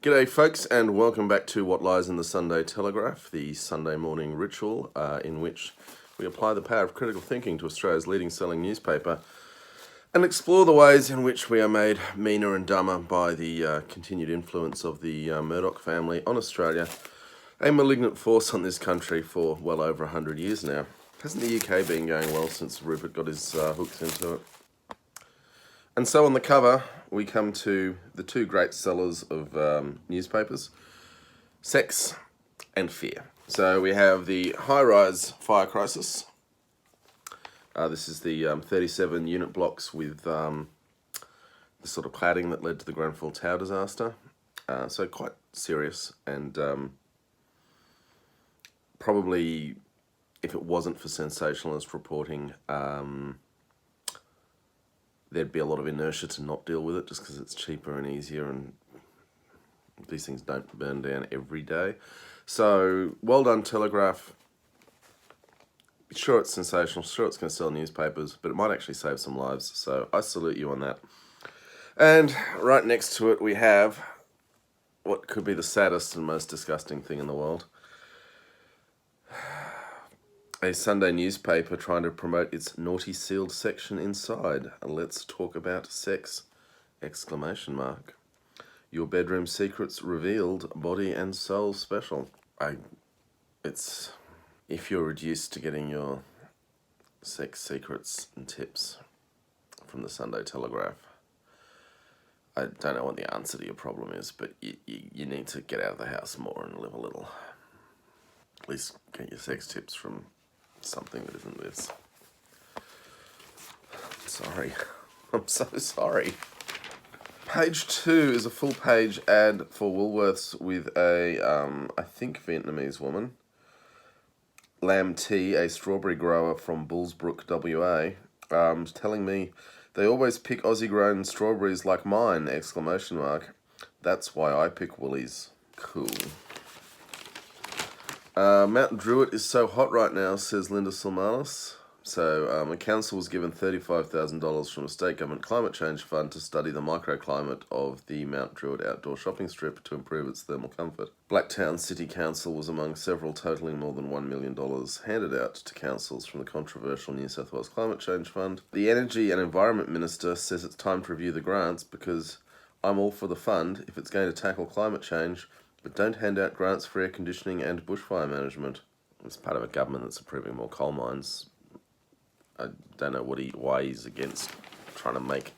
G'day folks, and welcome back to What Lies in the Sunday Telegraph, the Sunday morning ritual in which we apply the power of critical thinking to Australia's leading selling newspaper and explore the ways in which we are made meaner and dumber by the continued influence of the Murdoch family on Australia, a malignant force on this country for well over 100 years now. Hasn't the UK been going well since Rupert got his hooks into it? And so on the cover, we come to the two great sellers of newspapers, sex and fear. So we have the high-rise fire crisis. This is the 37 unit blocks with the sort of cladding that led to the Grenfell Tower disaster. So quite serious, and probably, if it wasn't for sensationalist reporting, there'd be a lot of inertia to not deal with it just because it's cheaper and easier, and these things don't burn down every day. So, well done, Telegraph. Sure, it's sensational. Sure, it's going to sell newspapers, but it might actually save some lives. So, I salute you on that. And right next to it, we have what could be the saddest and most disgusting thing in the world. A Sunday newspaper trying to promote its naughty sealed section inside. Let's talk about sex! ! Your bedroom secrets revealed, body and soul special. It's if you're reduced to getting your sex secrets and tips from the Sunday Telegraph, I don't know what the answer to your problem is, but you need to get out of the house more and live a little. At least get your sex tips from something that isn't this. Sorry. I'm so sorry. Page 2 is a full page ad for Woolworths with a, I think, Vietnamese woman. Lam T, a strawberry grower from Bullsbrook, WA, telling me they always pick Aussie-grown strawberries like mine, ! That's why I pick Woolies. Cool. Mount Druitt is so hot right now, says Linda Silmalis. So, a council was given $35,000 from a state government climate change fund to study the microclimate of the Mount Druitt outdoor shopping strip to improve its thermal comfort. Blacktown City Council was among several totalling more than $1 million handed out to councils from the controversial New South Wales Climate Change Fund. The Energy and Environment Minister says it's time to review the grants because I'm all for the fund if it's going to tackle climate change, but don't hand out grants for air conditioning and bushfire management. It's part of a government that's approving more coal mines. I don't know why he's against trying to make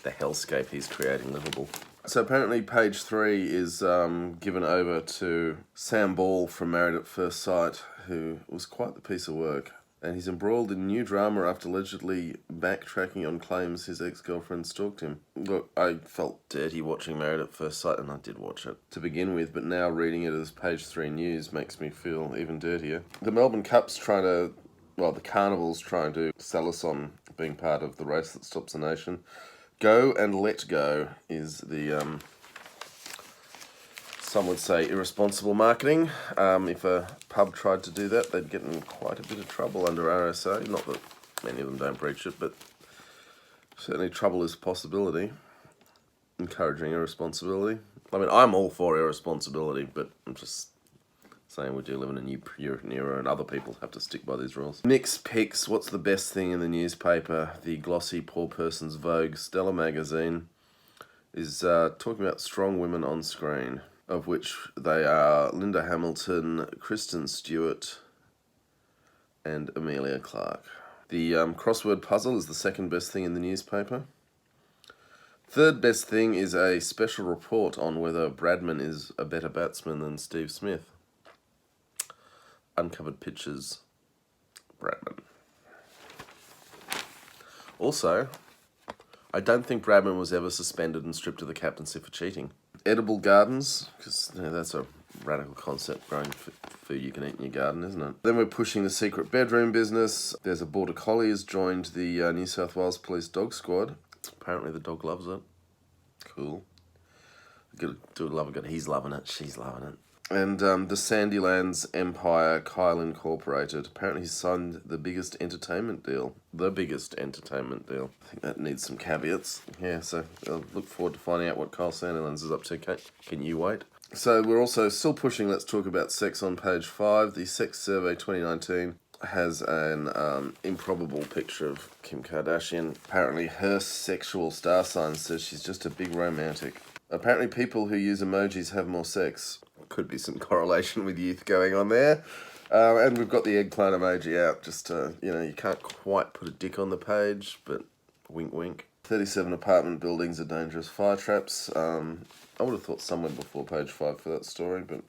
the hellscape he's creating livable. So apparently page 3 is given over to Sam Ball from Married at First Sight, who was quite the piece of work. And he's embroiled in new drama after allegedly backtracking on claims his ex-girlfriend stalked him. Look, I felt dirty watching Married at First Sight, and I did watch it to begin with, but now reading it as page 3 news makes me feel even dirtier. The Melbourne Cup's the Carnival's trying to sell us on being part of the race that stops the nation. Go and let go is the, some would say, irresponsible marketing. If a pub tried to do that, they'd get in quite a bit of trouble under RSA. Not that many of them don't breach it, but certainly trouble is a possibility. Encouraging irresponsibility. I mean, I'm all for irresponsibility, but I'm just saying we do live in a new Puritan era and other people have to stick by these rules. Nick's picks, what's the best thing in the newspaper? The glossy poor person's Vogue Stella magazine is talking about strong women on screen, of which they are Linda Hamilton, Kristen Stewart, and Amelia Clark. The crossword puzzle is the second best thing in the newspaper. Third best thing is a special report on whether Bradman is a better batsman than Steve Smith. Uncovered pictures, Bradman. Also, I don't think Bradman was ever suspended and stripped of the captaincy for cheating. Edible gardens, because that's a radical concept, growing food you can eat in your garden, isn't it? Then we're pushing the secret bedroom business. There's a border collie has joined the New South Wales Police dog squad. Apparently the dog loves it. Cool. Good love it. He's loving it. She's loving it. And the Sandylands Empire Kyle Incorporated. Apparently he signed the biggest entertainment deal. The biggest entertainment deal. I think that needs some caveats. Yeah, so I'll look forward to finding out what Kyle Sandylands is up to. Can you wait? So we're also still pushing Let's Talk About Sex on page 5. The Sex Survey 2019 has an improbable picture of Kim Kardashian. Apparently her sexual star sign says she's just a big romantic. Apparently people who use emojis have more sex. Could be some correlation with youth going on there. And we've got the eggplant emoji out. Just, you can't quite put a dick on the page, but wink wink. 37 apartment buildings are dangerous fire traps. I would have thought somewhere before page 5 for that story, but...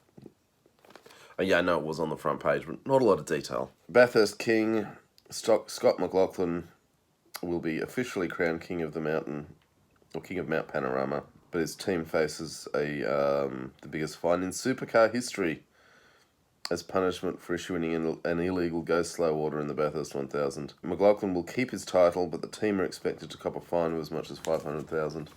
yeah, I know it was on the front page, but not a lot of detail. Bathurst King, Scott McLaughlin, will be officially crowned King of the Mountain, or King of Mount Panorama, but his team faces the biggest fine in supercar history as punishment for issuing an illegal go-slow order in the Bathurst 1000. McLaughlin will keep his title, but the team are expected to cop a fine of as much as $500,000.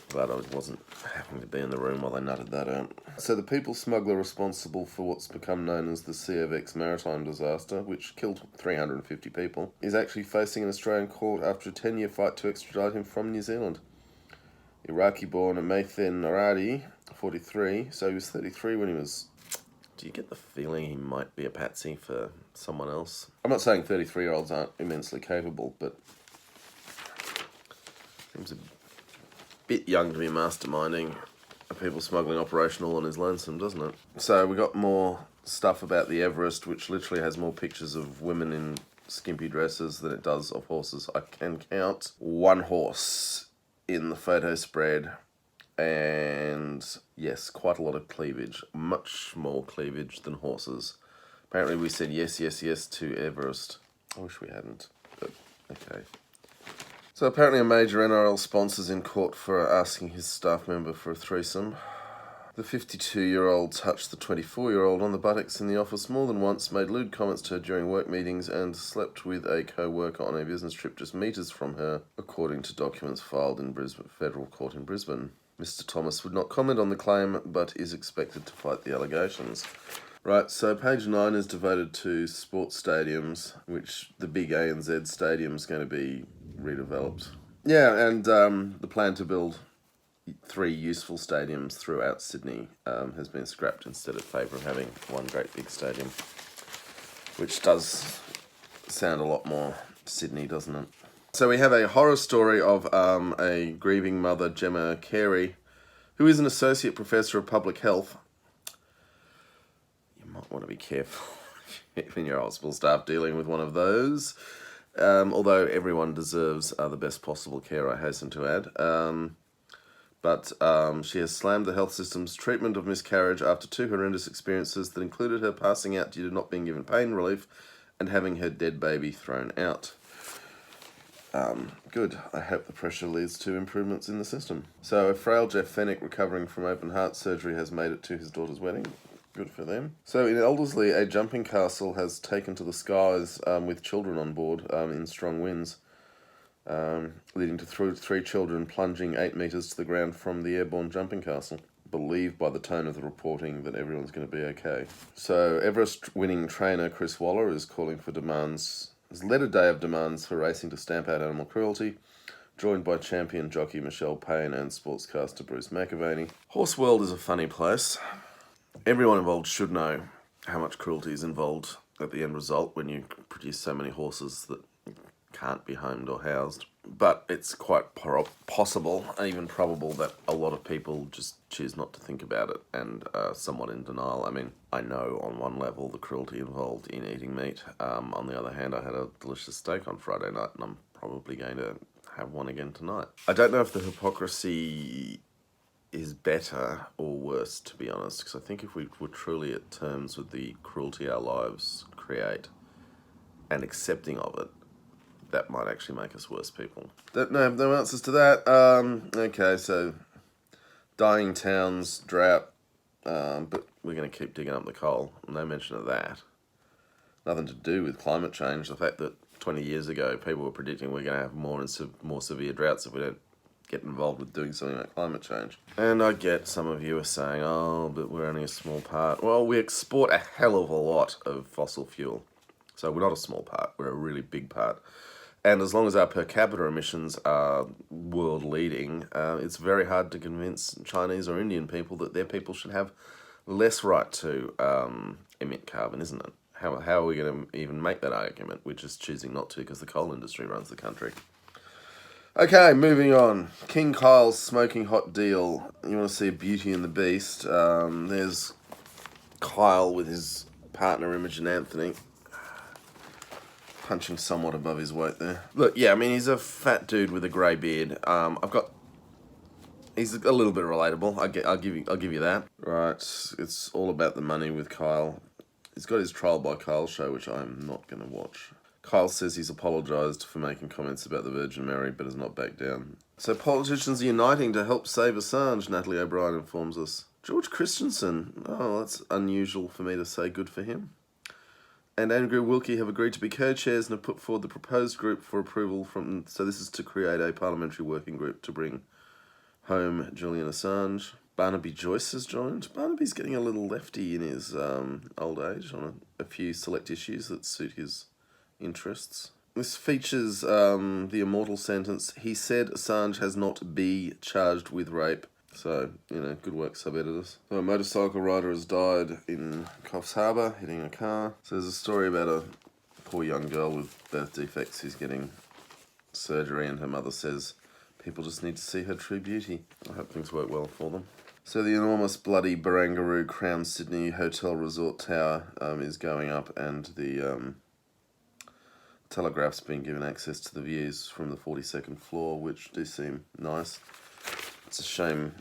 Glad I wasn't having to be in the room while they nutted that out. So the people smuggler responsible for what's become known as the CFX maritime disaster, which killed 350 people, is actually facing an Australian court after a 10-year fight to extradite him from New Zealand. Iraqi-born Mathan Aradi, 43, so he was 33 when he was... Do you get the feeling he might be a patsy for someone else? I'm not saying 33-year-olds aren't immensely capable, but... seems a bit young to be masterminding a people smuggling operation all on his lonesome, doesn't it? So we got more stuff about the Everest, which literally has more pictures of women in skimpy dresses than it does of horses. I can count one horse in the photo spread, and yes, quite a lot of cleavage. Much more cleavage than horses. Apparently we said yes, yes, yes to Everest. I wish we hadn't, but okay. So apparently a major NRL sponsor's in court for asking his staff member for a threesome. The 52-year-old touched the 24-year-old on the buttocks in the office more than once, made lewd comments to her during work meetings, and slept with a co-worker on a business trip just metres from her, according to documents filed in Brisbane Federal Court in Brisbane. Mr. Thomas would not comment on the claim, but is expected to fight the allegations. Right, so page 9 is devoted to sports stadiums, which the big ANZ stadium is going to be redeveloped. Yeah, and the plan to build 3 useful stadiums throughout Sydney has been scrapped instead of favour of having one great big stadium, which does sound a lot more Sydney, doesn't it? So we have a horror story of a grieving mother, Gemma Carey, who is an associate professor of public health. You might want to be careful in your hospital staff dealing with one of those. Although everyone deserves the best possible care, I hasten to add. But she has slammed the health system's treatment of miscarriage after 2 horrendous experiences that included her passing out due to not being given pain relief and having her dead baby thrown out. Good. I hope the pressure leads to improvements in the system. So a frail Jeff Fennick recovering from open heart surgery has made it to his daughter's wedding. Good for them. So in Elderslie, a jumping castle has taken to the skies with children on board in strong winds, leading to 3 children plunging 8 metres to the ground from the airborne jumping castle. Believe by the tone of the reporting that everyone's going to be okay. So Everest-winning trainer Chris Waller is calling for demands. Has led a day of demands for racing to stamp out animal cruelty, joined by champion jockey Michelle Payne and sportscaster Bruce McAvaney. Horse World is a funny place. Everyone involved should know how much cruelty is involved at the end result when you produce so many horses that can't be homed or housed. But it's quite possible, and even probable, that a lot of people just choose not to think about it and are somewhat in denial. I mean, I know on one level the cruelty involved in eating meat. On the other hand, I had a delicious steak on Friday night, and I'm probably going to have one again tonight. I don't know if the hypocrisy is better or worse, to be honest, because I think if we were truly at terms with the cruelty our lives create and accepting of it, that might actually make us worse people. No answers to that. Okay, so dying towns, drought, but we're going to keep digging up the coal. No mention of that. Nothing to do with climate change. The fact that 20 years ago people were predicting we're going to have more severe droughts if we don't get involved with doing something like climate change. And I get some of you are saying, oh, but we're only a small part. Well, we export a hell of a lot of fossil fuel. So we're not a small part, we're a really big part. And as long as our per capita emissions are world leading, it's very hard to convince Chinese or Indian people that their people should have less right to emit carbon, isn't it? How are we going to even make that argument? We're just choosing not to because the coal industry runs the country. Okay, moving on. King Kyle's smoking hot deal. You want to see Beauty and the Beast. There's Kyle with his partner Imogen Anthony. Punching somewhat above his weight there. Look, yeah, I mean, he's a fat dude with a grey beard. He's a little bit relatable. I'll give you that. Right, it's all about the money with Kyle. He's got his Trial by Kyle show, which I'm not going to watch. Kyle says he's apologised for making comments about the Virgin Mary, but has not backed down. So politicians are uniting to help save Assange, Natalie O'Brien informs us. George Christensen. Oh, that's unusual for me to say. Good for him. And Andrew Wilkie have agreed to be co-chairs and have put forward the proposed group for approval from... So this is to create a parliamentary working group to bring home Julian Assange. Barnaby Joyce has joined. Barnaby's getting a little lefty in his old age on a few select issues that suit his interests. This features the immortal sentence, he said Assange has not be charged with rape. So, good work, sub-editors. So a motorcycle rider has died in Coffs Harbour, hitting a car. So there's a story about a poor young girl with birth defects who's getting surgery, and her mother says people just need to see her true beauty. I hope things work well for them. So the enormous bloody Barangaroo Crown Sydney Hotel Resort Tower is going up, and the Telegraph's been given access to the views from the 42nd floor, which do seem nice. It's a shame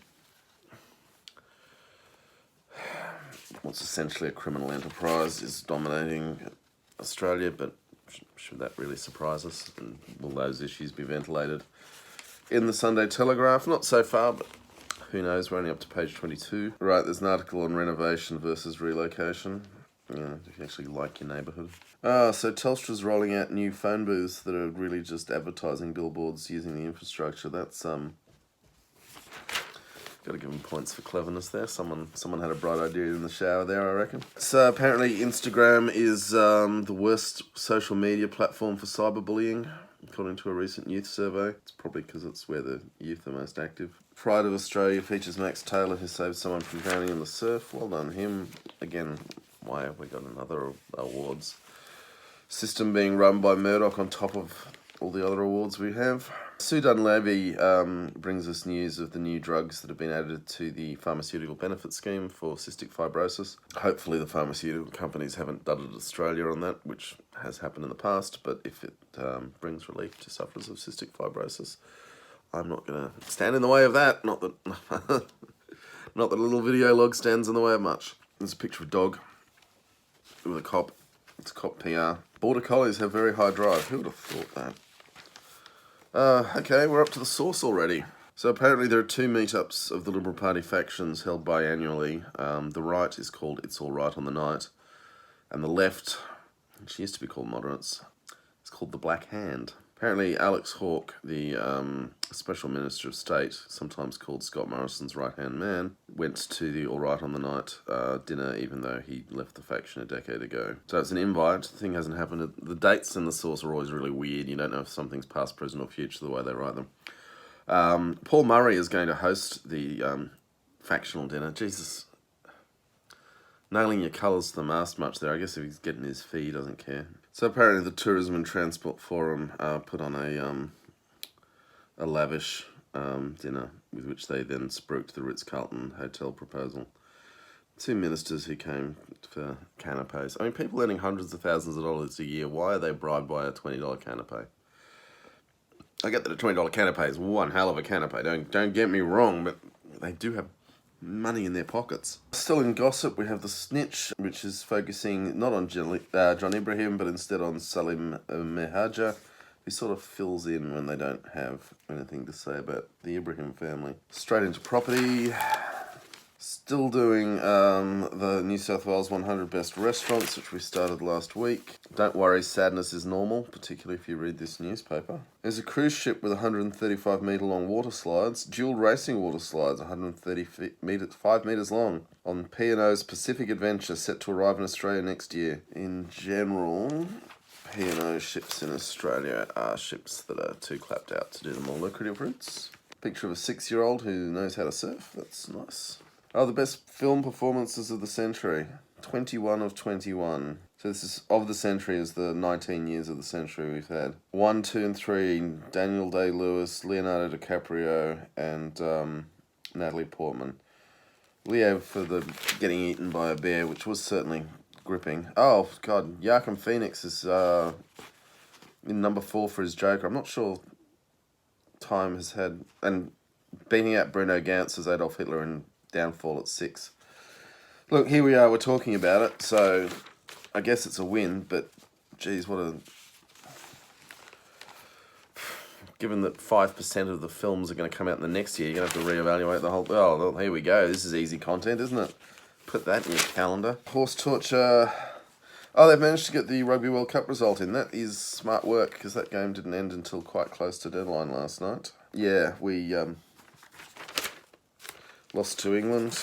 what's essentially a criminal enterprise is dominating Australia, but should that really surprise us? And will those issues be ventilated in the Sunday Telegraph? Not so far, but who knows? We're only up to page 22. Right, there's an article on renovation versus relocation. Yeah, if you actually like your neighbourhood. So Telstra's rolling out new phone booths that are really just advertising billboards using the infrastructure. That's got to give them points for cleverness there. Someone had a bright idea in the shower there, I reckon. So apparently Instagram is the worst social media platform for cyberbullying, according to a recent youth survey. It's probably because it's where the youth are most active. Pride of Australia features Max Taylor, who saved someone from drowning in the surf. Well done him. Again, why have we got another awards system being run by Murdoch on top of all the other awards we have? Sue Dunleavy brings us news of the new drugs that have been added to the pharmaceutical benefit scheme for cystic fibrosis. Hopefully the pharmaceutical companies haven't dudded Australia on that, which has happened in the past, but if it brings relief to sufferers of cystic fibrosis, I'm not going to stand in the way of that. Not that not that a little video log stands in the way of much. There's a picture of a dog with a cop. It's cop PR. Border Collies have very high drive. Who would have thought that? Okay, we're up to the source already. So apparently there are two meetups of the Liberal Party factions held biannually. The right is called It's All Right on the Night, and the left, which used to be called Moderates, it's called the Black Hand. Apparently Alex Hawke, the Special Minister of State, sometimes called Scott Morrison's right-hand man, went to the All Right on the Night dinner, even though he left the faction a decade ago. So it's an invite. The thing hasn't happened. The dates in the source are always really weird. You don't know if something's past, present, or future the way they write them. Paul Murray is going to host the factional dinner. Jesus. Nailing your colours to the mast much there. I guess if he's getting his fee, he doesn't care. So apparently the Tourism and Transport Forum put on a lavish dinner with which they then spruiked the Ritz-Carlton hotel proposal. Two ministers who came for canapes. I mean, people earning hundreds of thousands of dollars a year, why are they bribed by a $20 canapé? I get that a $20 canapé is one hell of a canapé, don't get me wrong, but they do have money in their pockets. Still in gossip, we have The Snitch, which is focusing not on John Ibrahim, but instead on Salim Mehaja, who sort of fills in when they don't have anything to say about the Ibrahim family. Straight into property. Still doing the New South Wales 100 Best Restaurants, which we started last week. Don't worry, sadness is normal, particularly if you read this newspaper. There's a cruise ship with 135 metre long water slides, dual racing water slides, 5 metres long, on P&O's Pacific Adventure, set to arrive in Australia next year. In general, P&O ships in Australia are ships that are too clapped out to do the more lucrative routes. Picture of a 6-year-old who knows how to surf. That's nice. Oh, the best film performances of the century. 21 of 21. So this is of the century is the 19 years of the century we've had. 1, 2, and 3, Daniel Day-Lewis, Leonardo DiCaprio, and Natalie Portman. Leo for the getting eaten by a bear, which was certainly gripping. Oh, God, Joaquin Phoenix is in number 4 for his Joker. I'm not sure Time has had... And beating out Bruno Ganz as Adolf Hitler in Downfall at 6. Look, here we are, we're talking about it, so I guess it's a win, but geez, what a... Given that 5% of the films are going to come out in the next year, you're going to have to reevaluate the whole... Oh, well, here we go, this is easy content, isn't it? Put that in your calendar. Horse torture... Oh, they've managed to get the Rugby World Cup result in. That is smart work, because that game didn't end until quite close to deadline last night. Yeah, we lost to England.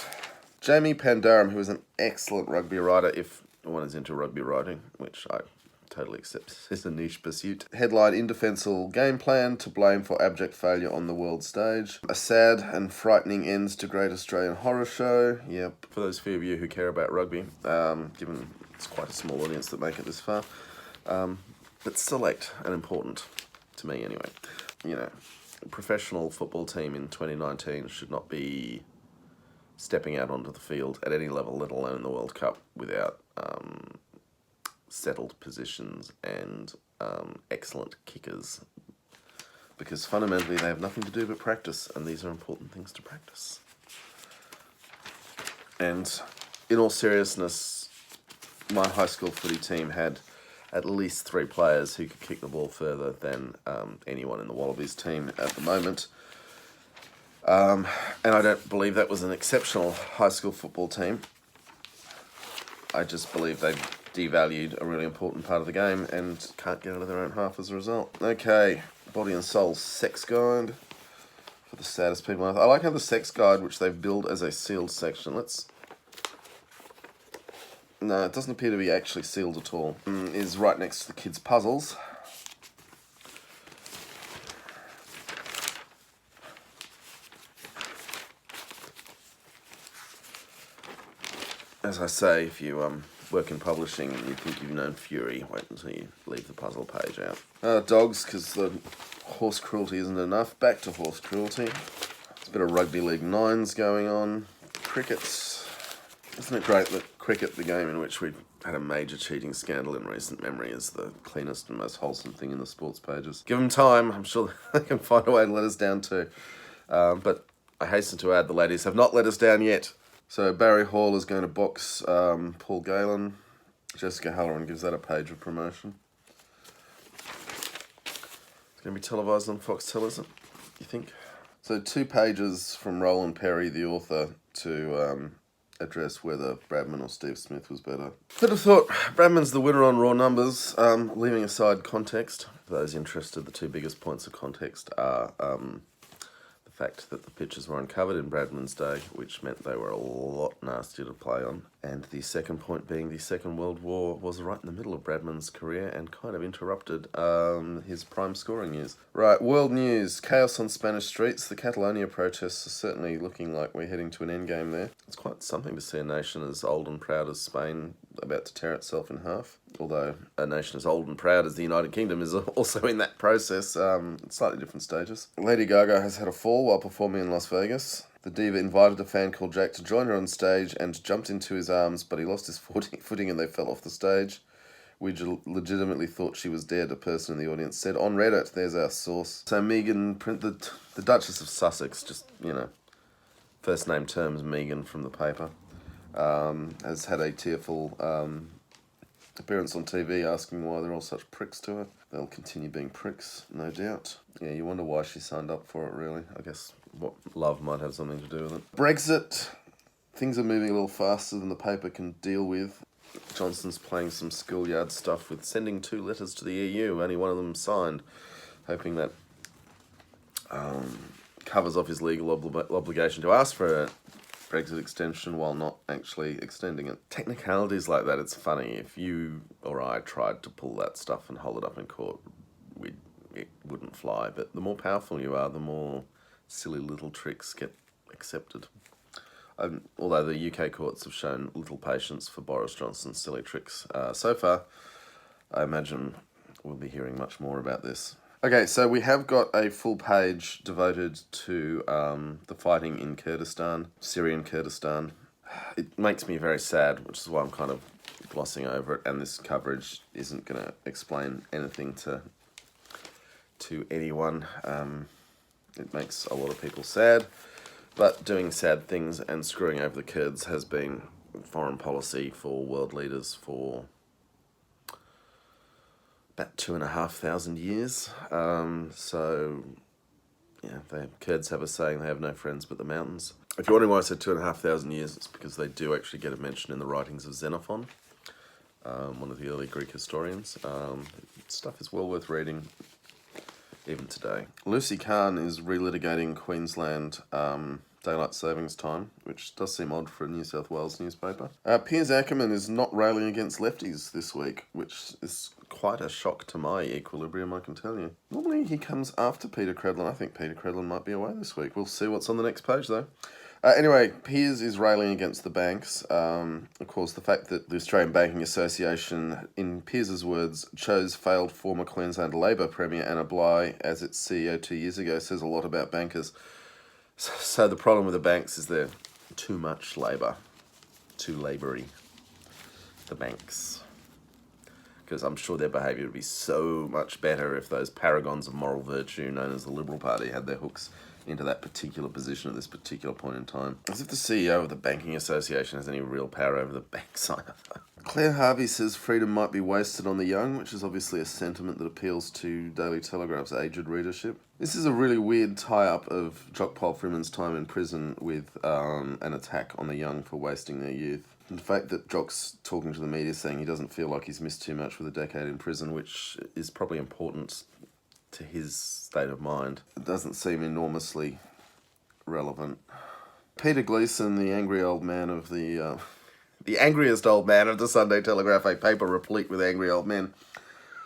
Jamie Pandaram, who is an excellent rugby writer, if one is into rugby writing, which I totally accept is a niche pursuit. Headline, Indefensible Game Plan to blame for abject failure on the world stage. A sad and frightening end to Great Australian Horror Show. Yep. For those few of you who care about rugby, given it's quite a small audience that make it this far, but select and important to me anyway. You know, a professional football team in 2019 should not be stepping out onto the field at any level, let alone the World Cup, without settled positions and excellent kickers. Because fundamentally they have nothing to do but practice, and these are important things to practice. And in all seriousness, my high school footy team had at least 3 players who could kick the ball further than anyone in the Wallabies team at the moment. And I don't believe that was an exceptional high school football team. I just believe they devalued a really important part of the game and can't get out of their own half as a result. Okay, Body and Soul Sex Guide for the saddest people. I like how the Sex Guide, which they've billed as a sealed section, no, it doesn't appear to be actually sealed at all, is right next to the kids' puzzles. As I say, if you work in publishing and you think you've known Fury, wait until you leave the puzzle page out. Dogs, because the horse cruelty isn't enough. Back to horse cruelty. There's a bit of Rugby League 9s going on. Cricket. Isn't it great that cricket, the game in which we've had a major cheating scandal in recent memory, is the cleanest and most wholesome thing in the sports pages? Give them time, I'm sure they can find a way to let us down too. But I hasten to add, the ladies have not let us down yet. So Barry Hall is going to box Paul Galen. Jessica Halloran gives that a page of promotion. It's going to be televised on Foxtel, is it? You think? So 2 pages from Roland Perry, the author, to address whether Bradman or Steve Smith was better. I'd have thought Bradman's the winner on raw numbers, leaving aside context. For those interested, the 2 biggest points of context are the fact that the pitches were uncovered in Bradman's day, which meant they were a lot nastier to play on. And the second point being the Second World War was right in the middle of Bradman's career and kind of interrupted his prime scoring years. Right, world news. Chaos on Spanish streets. The Catalonia protests are certainly looking like we're heading to an endgame there. It's quite something to see a nation as old and proud as Spain about to tear itself in half. Although a nation as old and proud as the United Kingdom is also in that process, slightly different stages. Lady Gaga has had a fall while performing in Las Vegas. The diva invited a fan called Jack to join her on stage and jumped into his arms, but he lost his footing and they fell off the stage. We legitimately thought she was dead, a person in the audience said. On Reddit, there's our source. So Megan, the Duchess of Sussex, just, you know, first name terms Megan from the paper, has had a tearful appearance on TV asking why they're all such pricks to her. They'll continue being pricks, no doubt. Yeah, you wonder why she signed up for it, really. I guess what love might have something to do with it. Brexit. things are moving a little faster than the paper can deal with. Johnson's playing some schoolyard stuff with sending 2 letters to the EU, only one of them signed, hoping that covers off his legal obligation to ask for a Brexit extension while not actually extending it. Technicalities like that, it's funny. If you or I tried to pull that stuff and hold it up in court, it wouldn't fly. But the more powerful you are, the more silly little tricks get accepted. Although the UK courts have shown little patience for Boris Johnson's silly tricks so far, I imagine we'll be hearing much more about this. Okay, so we have got a full page devoted to the fighting in Kurdistan, Syrian Kurdistan. It makes me very sad, which is why I'm kind of glossing over it, and this coverage isn't going to explain anything to anyone. It makes a lot of people sad, but doing sad things and screwing over the Kurds has been foreign policy for world leaders for about 2,500 years. So, yeah, the Kurds have a saying, they have no friends but the mountains. If you're wondering why I said 2,500 years, it's because they do actually get a mention in the writings of Xenophon, one of the early Greek historians. Stuff is well worth reading, even today. Lucy Khan is relitigating Queensland daylight savings time, which does seem odd for a New South Wales newspaper. Piers Ackerman is not railing against lefties this week, which is quite a shock to my equilibrium, I can tell you. Normally he comes after Peter Credlin. I think Peter Credlin might be away this week. We'll see what's on the next page, though. Anyway, Piers is railing against the banks. Of course, the fact that the Australian Banking Association, in Piers's words, chose failed former Queensland Labor Premier Anna Bligh as its CEO 2 years ago says a lot about bankers. So the problem with the banks is they're too much labour, too laboury, the banks. Because I'm sure their behaviour would be so much better if those paragons of moral virtue known as the Liberal Party had their hooks into that particular position at this particular point in time. As if the CEO of the Banking Association has any real power over the banks either. Claire Harvey says freedom might be wasted on the young, which is obviously a sentiment that appeals to Daily Telegraph's aged readership. This is a really weird tie-up of Jock Paul Freeman's time in prison with an attack on the young for wasting their youth. And the fact that Jock's talking to the media saying he doesn't feel like he's missed too much with a decade in prison, which is probably important to his state of mind, it doesn't seem enormously relevant. Peter Gleeson, the angry old man of the angriest old man of the Sunday Telegraph, a paper replete with angry old men,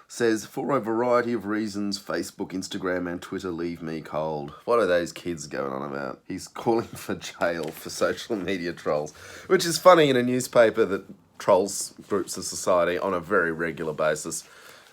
says, for a variety of reasons, Facebook, Instagram and Twitter leave me cold. What are those kids going on about? He's calling for jail for social media trolls, which is funny in a newspaper that trolls groups of society on a very regular basis.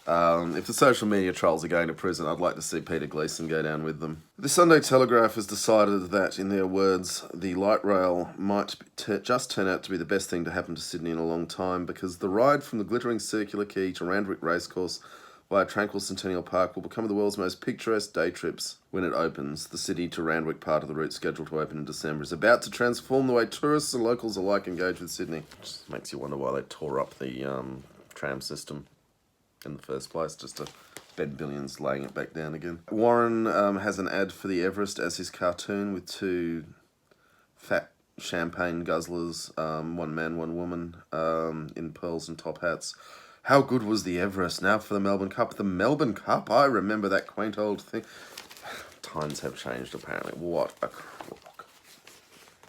If the social media trolls are going to prison, I'd like to see Peter Gleeson go down with them. The Sunday Telegraph has decided that, in their words, the light rail might just turn out to be the best thing to happen to Sydney in a long time, because the ride from the glittering Circular Quay to Randwick Racecourse via tranquil Centennial Park will become the world's most picturesque day trips when it opens. The Sydney to Randwick part of the route, scheduled to open in December, is about to transform the way tourists and locals alike engage with Sydney. Just makes you wonder why they tore up the tram system in the first place, just to spend billions laying it back down again. Warren has an ad for the Everest as his cartoon with 2 fat champagne guzzlers, one man, one woman, in pearls and top hats. How good was the Everest? Now for the Melbourne Cup. The Melbourne Cup? I remember that quaint old thing. Times have changed, apparently. What a crock.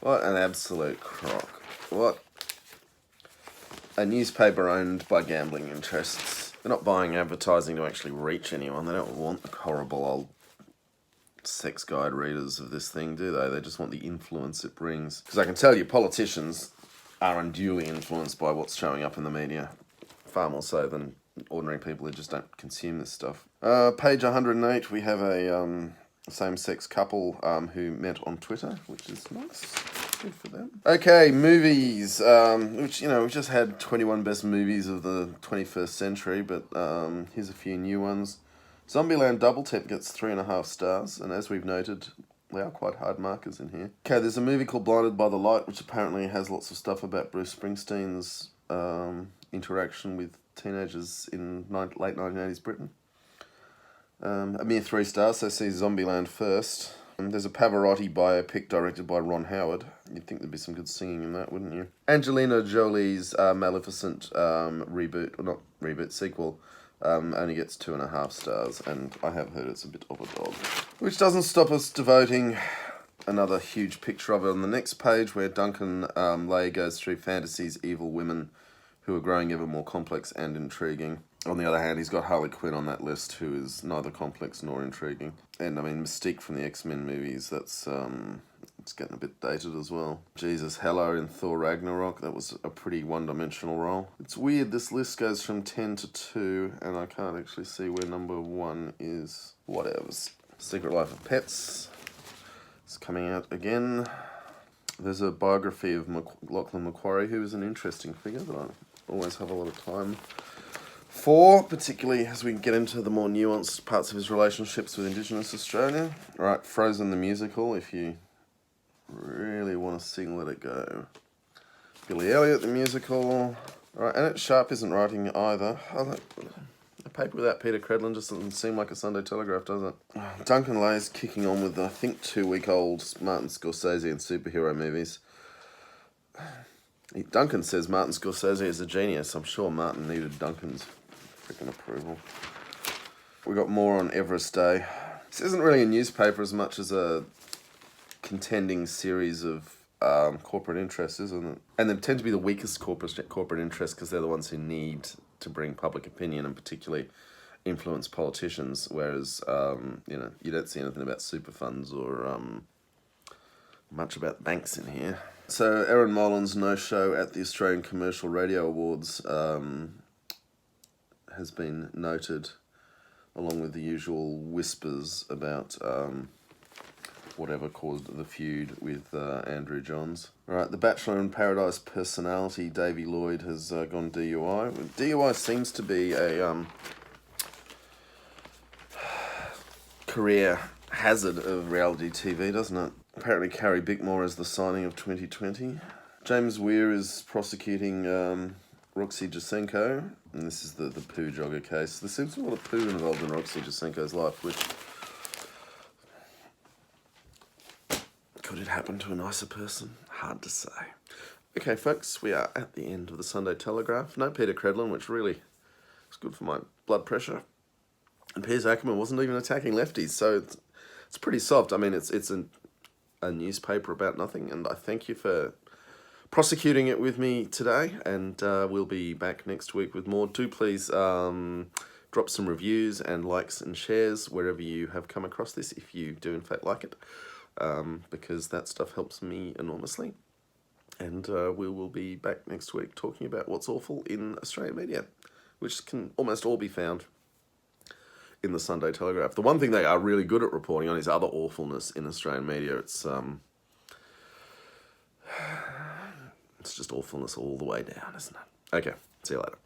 What an absolute crock. What a newspaper owned by gambling interests. They're not buying advertising to actually reach anyone. They don't want the horrible old sex guide readers of this thing, do they? They just want the influence it brings. Because I can tell you, politicians are unduly influenced by what's showing up in the media. Far more so than ordinary people who just don't consume this stuff. Page 108, we have a same-sex couple who met on Twitter, which is nice. Good for them. Okay, movies, which, we've just had 21 best movies of the 21st century, but here's a few new ones. Zombieland Double Tap gets 3.5 stars, and as we've noted, they are quite hard markers in here. Okay, there's a movie called Blinded by the Light, which apparently has lots of stuff about Bruce Springsteen's interaction with teenagers in late 1980s Britain. A mere 3 stars, so see Zombieland first. There's a Pavarotti biopic directed by Ron Howard. You'd think there'd be some good singing in that, wouldn't you? Angelina Jolie's Maleficent sequel only gets 2.5 stars, and I have heard it's a bit of a dog. Which doesn't stop us devoting another huge picture of it on the next page, where Duncan Lay goes through fantasy's evil women who are growing ever more complex and intriguing. On the other hand, he's got Harley Quinn on that list, who is neither complex nor intriguing. And I mean, Mystique from the X-Men movies, that's it's getting a bit dated as well. Jesus, Hela in Thor Ragnarok, that was a pretty one-dimensional role. It's weird, this list goes from 10 to 2, and I can't actually see where number 1 is. Whatevs. Secret Life of Pets is coming out again. There's a biography of Lachlan Macquarie, who is an interesting figure that I always have a lot of time for, particularly as we get into the more nuanced parts of his relationships with Indigenous Australia. Right, Frozen the musical, if you really want to sing Let It Go. Billy Elliot the musical. Right, Annette Sharp isn't writing either. A paper without Peter Credlin just doesn't seem like a Sunday Telegraph, does it? Duncan Lay's kicking on with, I think, 2-week-old Martin Scorsese and superhero movies. Duncan says Martin Scorsese is a genius. I'm sure Martin needed Duncan's freaking approval. We got more on Everest Day. This isn't really a newspaper as much as a contending series of corporate interests, isn't it? And they tend to be the weakest corporate interests because they're the ones who need to bring public opinion and particularly influence politicians, whereas you don't see anything about super funds or much about banks in here. So Erin Molan's no-show at the Australian Commercial Radio Awards has been noted, along with the usual whispers about whatever caused the feud with Andrew Johns. Right, the Bachelor in Paradise personality Davey Lloyd has gone DUI. DUI seems to be a career hazard of reality TV, doesn't it? Apparently Carrie Bickmore is the signing of 2020. James Weir is prosecuting Roxy Jacenko, and this is the poo jogger case. There seems to be a lot of poo involved in Roxy Jacenko's life, which could it happen to a nicer person? Hard to say. Okay, folks, we are at the end of the Sunday Telegraph. No Peter Credlin, which really is good for my blood pressure. And Piers Ackerman wasn't even attacking lefties, so it's pretty soft. I mean, it's a newspaper about nothing, and I thank you for prosecuting it with me today, and we'll be back next week with more. Do please drop some reviews and likes and shares wherever you have come across this, if you do in fact like it, because that stuff helps me enormously. And we will be back next week talking about what's awful in Australian media, which can almost all be found in the Sunday Telegraph. The one thing they are really good at reporting on is other awfulness in Australian media. It's just awfulness all the way down, isn't it? Okay, see you later.